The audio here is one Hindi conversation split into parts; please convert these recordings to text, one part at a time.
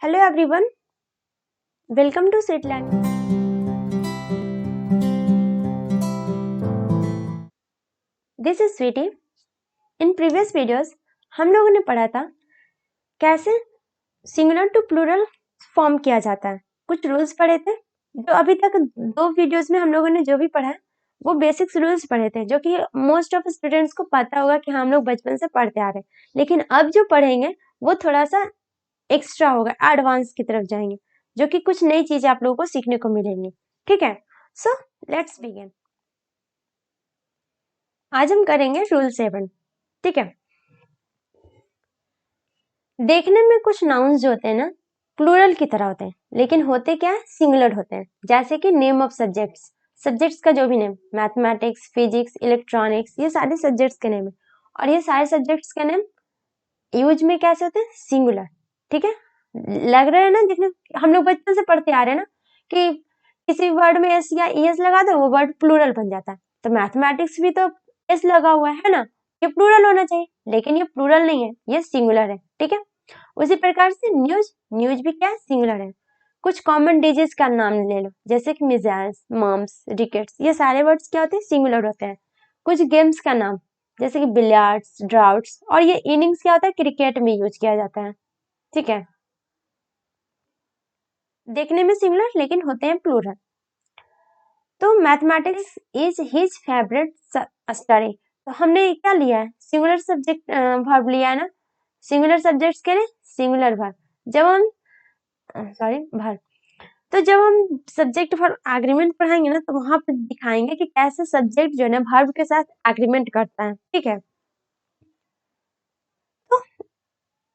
Hello everyone, welcome to Sitland. This is Sweetie. In previous videos हम लोगों ने पढ़ा था कैसे सिंगुलर टू प्लूरल फॉर्म किया जाता है। कुछ रूल्स पढ़े थे जो अभी तक 2 वीडियोस में हम लोगों ने जो भी पढ़ा है वो बेसिक्स रूल्स पढ़े थे, जो कि मोस्ट ऑफ स्टूडेंट्स को पता होगा कि हम लोग बचपन से पढ़ते आ रहे हैं। लेकिन अब जो पढ़ेंगे वो थोड़ा सा एक्स्ट्रा होगा, एडवांस की तरफ जाएंगे, जो कि कुछ नई चीजें आप लोगों को सीखने को मिलेंगी। ठीक है, सो लेट्स बिगिन। आज हम करेंगे रूल 7। ठीक है, देखने में कुछ नाउन्स जो होते हैं ना प्लूरल की तरह होते हैं, लेकिन होते क्या है, सिंगुलर होते हैं। जैसे कि नेम ऑफ सब्जेक्ट्स, सब्जेक्ट्स का जो भी नेम, मैथमेटिक्स, फिजिक्स, इलेक्ट्रॉनिक्स, ये सारे सब्जेक्ट्स के नेम है। और ये सारे सब्जेक्ट्स के नेम यूज में कैसे होते हैं, सिंगुलर। ठीक है, लग रहा है ना, जितने हम लोग बचपन से पढ़ते आ रहे हैं ना कि किसी वर्ड में एस या ईएस लगा दो वो वर्ड प्लूरल बन जाता है। तो मैथमेटिक्स भी तो एस लगा हुआ है ना, ये प्लूरल होना चाहिए, लेकिन ये प्लूरल नहीं है, ये सिंगुलर है। ठीक है, उसी प्रकार से न्यूज, न्यूज भी क्या है, सिंगुलर है। कुछ कॉमन डिजीज का नाम ले लो, जैसे कि मिजाइल्स, मम्स, रिकेट्स, ये सारे वर्ड्स क्या होते हैं, सिंगुलर होते हैं। कुछ गेम्स का नाम, जैसे कि बिलियर्ड्स, ड्राउट्स, और ये इनिंग्स क्या होता है, क्रिकेट में यूज किया जाता है। ठीक है, देखने में सिमिलर लेकिन होते हैं प्लूरल। तो mathematics is his favourite study, तो हमने क्या लिया है, सिंगुलर सब्जेक्ट वर्ब लिया है ना, सिंगुलर सब्जेक्ट्स के लिए सिंगुलर वर्ब। जब हम वर्ब, तो जब हम सब्जेक्ट वर्ब एग्रीमेंट पढ़ाएंगे ना, तो वहां पर दिखाएंगे कि कैसे सब्जेक्ट जो है ना वर्ब के साथ एग्रीमेंट करता है। ठीक है, तो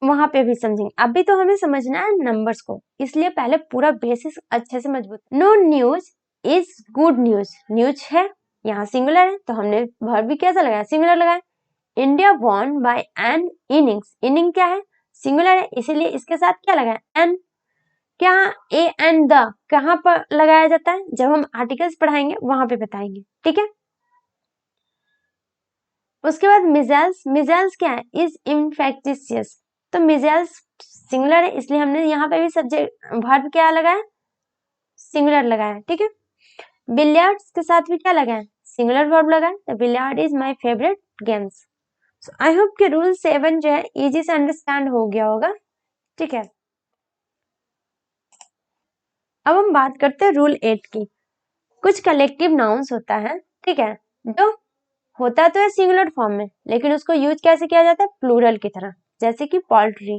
वहां पे भी समझेंगे। अभी तो हमें समझना है नंबर्स को, इसलिए पहले पूरा बेसिस अच्छे से मजबूत। No news is good news, news है यहाँ सिंगुलर है, तो हमने वर्ब भी कैसा लगाया, सिंगुलर लगाया। India won by an innings, inning क्या है, सिंगुलर है, इसीलिए इसके साथ क्या लगाया, एन। क्या ए एंड द कहाँ पर लगाया जाता है, जब हम आर्टिकल्स पढ़ाएंगे वहां पे बताएंगे। ठीक है, उसके बाद मिजाइल्स, मिजाइल्स क्या है, इज इन्फेक्टिशियस, तो मिजाइल्स सिंगुलर है, इसलिए हमने यहाँ पे भी सब्जेक्ट वर्ब क्या लगाया, सिंगुलर लगाया। ठीक है, बिलियर्ड्स के साथ भी क्या लगाया, सिंगुलर वर्ब लगाया, तो billiard is my favourite games. So I hope कि रूल 7 जो है इजी से अंडरस्टैंड हो गया होगा। ठीक है, अब हम बात करते हैं रूल 8 की। कुछ कलेक्टिव नाउन्स होता है, ठीक है, जो होता तो है सिंगुलर फॉर्म में, लेकिन उसको यूज कैसे किया जाता है, प्लूरल की तरह। जैसे कि पोल्ट्री,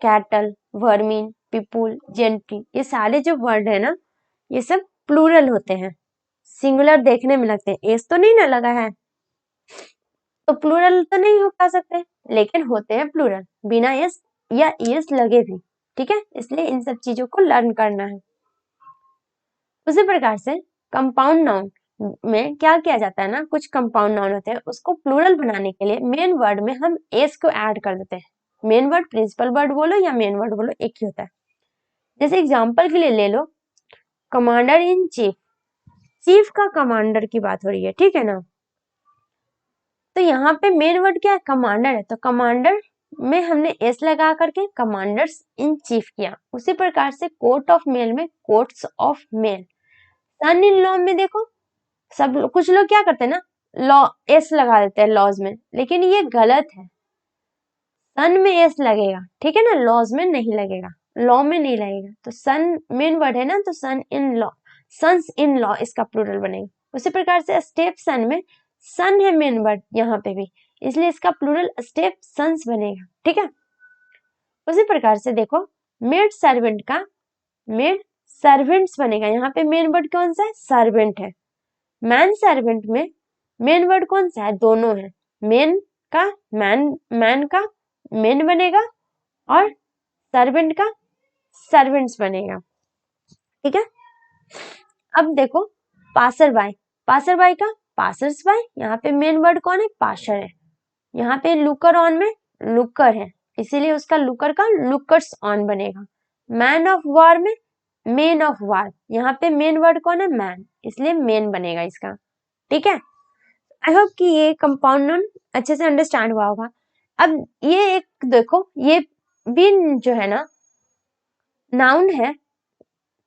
कैटल, वर्मीन, पीपुल, जेंट्री, ये सारे जो वर्ड है ना, ये सब प्लूरल होते हैं, सिंगुलर देखने में लगते हैं। एस तो नहीं ना लगा है, तो प्लूरल तो नहीं हो पा सकते, लेकिन होते हैं प्लूरल बिना एस या एस लगे भी। ठीक है, इसलिए इन सब चीजों को लर्न करना है। उसी प्रकार से कंपाउंड नाउन में क्या किया जाता है ना, कुछ कंपाउंड नाउन होते हैं, उसको प्लूरल बनाने के लिए मेन वर्ड में हम एस को ऐड कर देते हैं। मेन वर्ड, प्रिंसिपल वर्ड बोलो या मेन वर्ड बोलो, एक ही होता है। जैसे एग्जांपल के लिए ले लो, कमांडर इन चीफ, चीफ का कमांडर की बात हो रही है। ठीक है ना, तो यहाँ पे मेन वर्ड क्या है, कमांडर है, तो कमांडर में हमने एस लगा करके कमांडर्स इन चीफ किया। उसी प्रकार से कोर्ट ऑफ मेल में courts of mail, son in law में देखो, सब कुछ लोग क्या करते हैं ना, लॉ एस लगा देते हैं लॉज में, लेकिन ये गलत है। सन में एस लगेगा, ठीक है ना, लॉज में नहीं लगेगा, लॉ में नहीं लगेगा। तो सन मेन वर्ड है ना, तो son in law, sons in law इसका प्लूरल बनेगा। उसी प्रकार से स्टेप सन में सन है मेन वर्ड यहाँ पे भी, इसलिए इसका प्लूरल स्टेप सन्स बनेगा। ठीक है, उसी प्रकार से देखो, मेड सर्वेंट का मेड सर्वेंट्स बनेगा। यहाँ पे मेन वर्ड कौन सा है, सर्वेंट है। मैन सर्वेंट में मेन वर्ड कौन सा है, दोनों है, मेन का मैन, मैन का मेन बनेगा और सर्वेंट का सर्वेंट्स बनेगा। ठीक है, अब देखो पासर बाय, पासर बाय का पासर्स बाय, यहाँ पे मेन वर्ड कौन है, पाशर है। यहाँ पे लुकर ऑन में लुकर है, इसीलिए उसका लुकर का लुकर्स ऑन बनेगा। मैन ऑफ वॉर में मेन ऑफ वॉर, यहाँ पे मेन वर्ड कौन है, मैन, इसलिए मेन बनेगा इसका। ठीक है, आई होप कि ये कंपाउंड नाउन अच्छे से अंडरस्टैंड हुआ होगा। अब ये एक देखो, ये भी जो है ना नाउन है,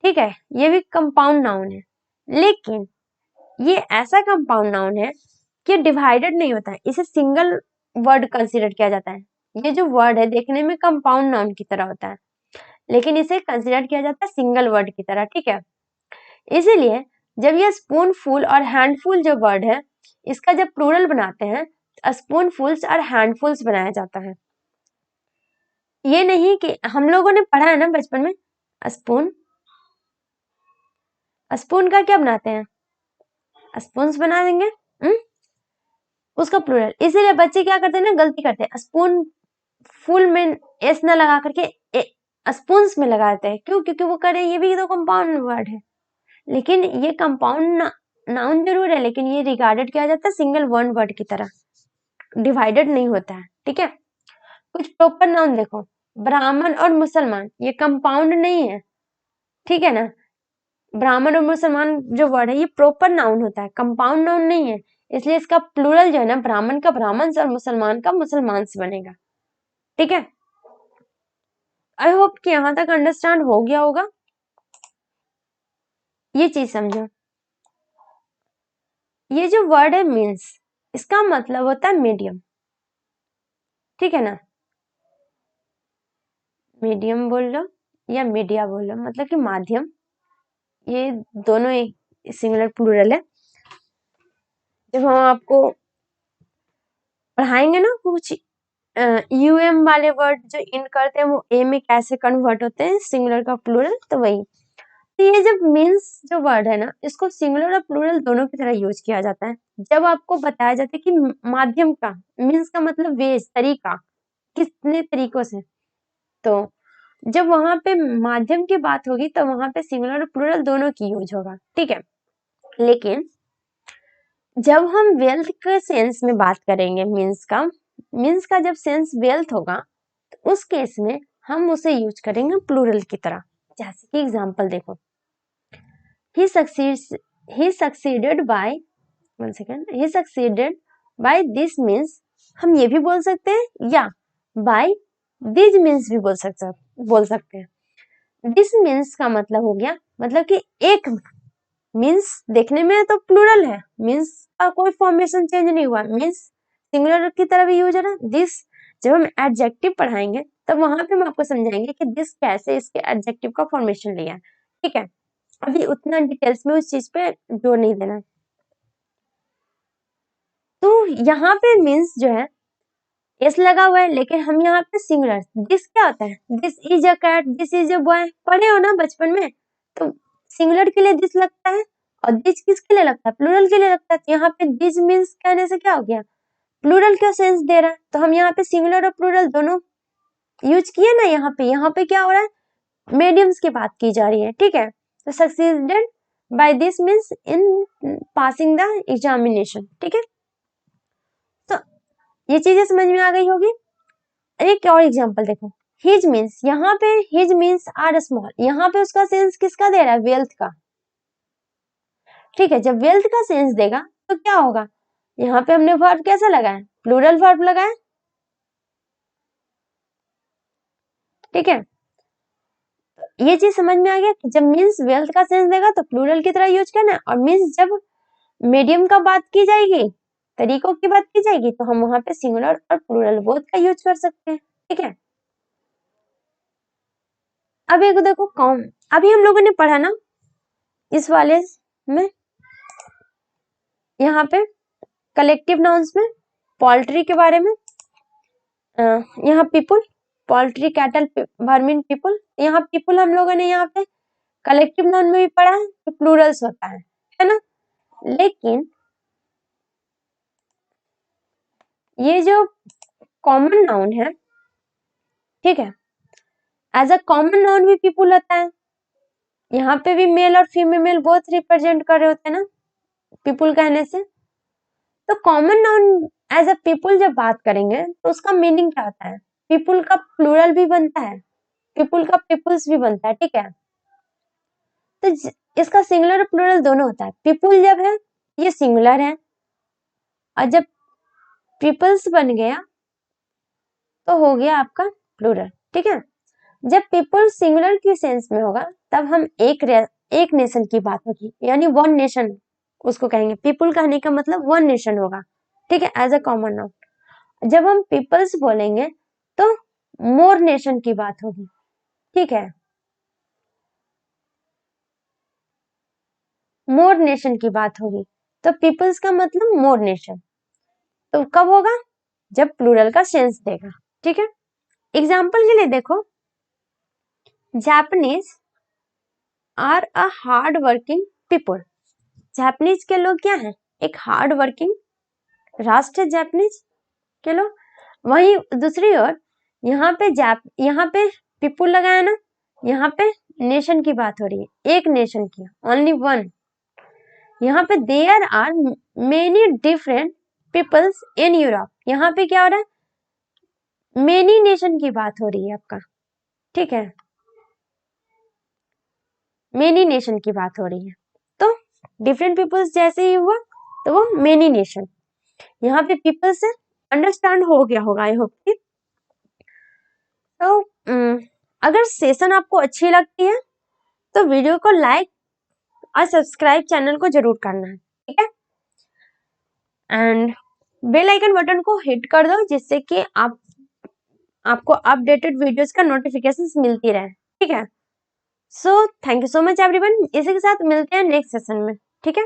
ठीक है, ये भी कंपाउंड नाउन है, लेकिन ये ऐसा कंपाउंड नाउन है कि डिवाइडेड नहीं होता है, इसे सिंगल वर्ड कंसीडर किया जाता है। ये जो वर्ड है देखने में कंपाउंड नाउन की तरह होता है, लेकिन इसे कंसीडर किया जाता है सिंगल वर्ड की तरह, ठीक है। इसीलिए जब ये स्पूनफुल और हैंडफुल जो वर्ड है, इसका जब प्लूरल बनाते हैं स्पूनफुल्स और हैंडफुल्स बनाया जाता है। ये नहीं कि हम लोगों ने पढ़ा है ना बचपन में, स्पून, स्पून का क्या बनाते हैं, स्पून्स बना देंगे, उसका प्लूरल। इसीलिए बच्चे क्या करते हैं ना, गलती करते हैं, स्पून फुल में एस न लगा करके स्पून्स में लगाते हैं। क्यों? क्योंकि वो करें, ये भी तो कंपाउंड वर्ड है, लेकिन ये कंपाउंड नाउन जरूर है, लेकिन ये रिगार्डेड किया जाता है सिंगल वन वर्ड की तरह, डिवाइडेड नहीं होता है, ठीक है। कुछ प्रॉपर नाउन देखो, ब्राह्मण और मुसलमान, ये कंपाउंड नहीं है, ठीक है ना। ब्राह्मण और मुसलमान जो वर्ड है ये प्रॉपर नाउन होता है, कंपाउंड नाउन नहीं है, इसलिए इसका प्लूरल जो है ना, ब्राह्मण का ब्राह्मण से और मुसलमान का मुसलमान से बनेगा, ठीक है। आई होप कि यहां तक अंडरस्टैंड हो गया होगा, ये चीज समझो। ये जो वर्ड है मीन्स, इसका मतलब होता है मीडियम, ठीक है ना, मीडियम बोल लो या मीडिया बोल लो, मतलब कि माध्यम, ये दोनों एक सिंगुलर प्लूरल है। जब हम आपको पढ़ाएंगे ना कुछ यूएम वाले वर्ड जो इन करते हैं वो ए में कैसे कन्वर्ट होते हैं, सिंगुलर का प्लूरल, तो वही। तो ये जब मीन्स जो वर्ड है ना, इसको सिंगुलर और प्लूरल दोनों की तरह यूज किया जाता है। जब आपको बताया जाता है कि माध्यम का, मीन्स का मतलब वेज, तरीका, कितने तरीकों से, तो जब वहां पे माध्यम की बात होगी तो वहां पे सिंगुलर और प्लूरल दोनों की यूज होगा, ठीक है। लेकिन जब हम वेल्थ के सेंस में बात करेंगे, मीन्स का जब सेंस वेल्थ होगा, तो उस केस में हम उसे यूज करेंगे प्लूरल की तरह। जैसे कि एग्जांपल देखो, he succeeded by, one second, he succeeded by this means, हम ये भी बोल सकते हैं, या by these means भी बोल सकते हैं। दिस मीन्स का मतलब हो गया, मतलब कि एक मीन्स देखने में तो प्लूरल है, मीन्स का कोई फॉर्मेशन चेंज नहीं हुआ, मीन्स सिंगुलर की तरह भी यूज है ना। दिस जब हम एडजेक्टिव पढ़ाएंगे तब वहां पे हम आपको समझाएंगे कि दिस कैसे इसके एडजेक्टिव का फॉर्मेशन लिया है, ठीक है। अभी उतना डिटेल्स में उस चीज पे जोर नहीं देना। तो यहाँ पे मीन्स जो है एस लगा हुआ है, लेकिन हम यहाँ पे सिंगुलर, दिस क्या होता है, this is a cat, this is a boy, पढ़े हो ना बचपन में, तो सिंगुलर के लिए दिस लगता है और दिस किसके लिए लगता है, प्लूरल के लिए लगता है। तो यहाँ पे दिस मीन्स कहने से क्या हो गया, प्लूरल का सेंस दे रहा है, तो हम यहाँ पे सिंगुलर और प्लूरल दोनों यूज किए ना। यहाँ पे क्या हो रहा है, मीडियम्स की बात की जा रही है, ठीक है। तो succeeded by this means in passing the examination, ठीक है। तो ये चीजें समझ में आ गई होगी। एक और एग्जांपल देखो, हिज मीन्स, यहाँ पे हिज मीन्स आर स्मॉल, यहाँ पे उसका सेंस किसका दे रहा है, वेल्थ का, ठीक है। जब वेल्थ का सेंस देगा तो क्या होगा, यहाँ पे हमने वर्ब कैसा लगाया, प्लूरल वर्ब लगाया, ठीक है। ये चीज समझ में आ गया कि जब मीन्स वेल्थ का सेंस देगा तो प्लूरल की तरह यूज करना है, और मीन्स जब मीडियम का बात की जाएगी, तरीकों की बात की जाएगी, तो हम वहां पे सिंगुलर और प्लूरल बोथ का यूज कर सकते हैं, ठीक है। अब एक देखो कौन, अभी हम लोगों ने पढ़ा ना इस वाले में, यहाँ पे कलेक्टिव नाउन्स में पोल्ट्री के बारे में, यहाँ people, poultry, cattle, vermin, people, यहाँ पीपुल हम लोगों ने यहाँ पे कलेक्टिव नाउन में भी पढ़ा है कि प्लूरल्स होता है ना। लेकिन ये जो कॉमन नाउन है, ठीक है, एज अ कॉमन नाउन भी पीपुल होता है, यहाँ पे भी मेल और फीमेल बोथ रिप्रेजेंट कर रहे होते हैं ना पीपुल कहने से। तो common noun as a people जब बात करेंगे तो उसका मीनिंग क्या होता है, पीपुल का प्लूरल भी बनता है, पीपुल का पीपुल्स भी बनता है, ठीक है। तो इसका सिंगुलर और प्लूरल दोनों होता है। पीपुल जब है ये सिंगुलर है, और जब पीपल्स बन गया तो हो गया आपका प्लूरल, ठीक है। जब पीपल सिंगुलर की सेंस में होगा तब हम एक नेशन की बात होगी, यानी वन नेशन उसको कहेंगे। पीपल कहने का मतलब वन नेशन होगा, ठीक है, एज अ कॉमन नाउन। जब हम पीपल्स बोलेंगे तो मोर नेशन की बात होगी, ठीक है, मोर नेशन की बात होगी। तो पीपल्स का मतलब मोर नेशन। तो कब होगा? जब प्लूरल का सेंस देगा, ठीक है। एग्जाम्पल के लिए देखो, Japanese are a hard working people. Japanese के लोग क्या हैं? एक हार्ड वर्किंग राष्ट्र है जापानीज के लोग। वहीं दूसरी ओर यहाँ पे पीपल लगाया ना, यहाँ पे नेशन की बात हो रही है, एक नेशन की, ओनली वन। यहाँ पे there are many different peoples in Europe. यहाँ पे क्या हो रहा है? मेनी नेशन की बात हो रही है आपका, ठीक है, मेनी नेशन की बात हो रही है। तो डिफरेंट पीपल्स जैसे ही हुआ तो वो मेनी नेशन। यहाँ पे पीपल से अंडरस्टैंड हो गया होगा, आई होप कि। तो अगर सेशन आपको अच्छी लगती है तो वीडियो को लाइक और सब्सक्राइब चैनल को जरूर करना है, ठीक है। एंड बेल आइकन बटन को हिट कर दो जिससे कि आपको अपडेटेड वीडियोस का नोटिफिकेशंस मिलती रहे, ठीक है। So thank you so much everyone. इसी के साथ मिलते हैं नेक्स्ट सेशन में, ठीक है।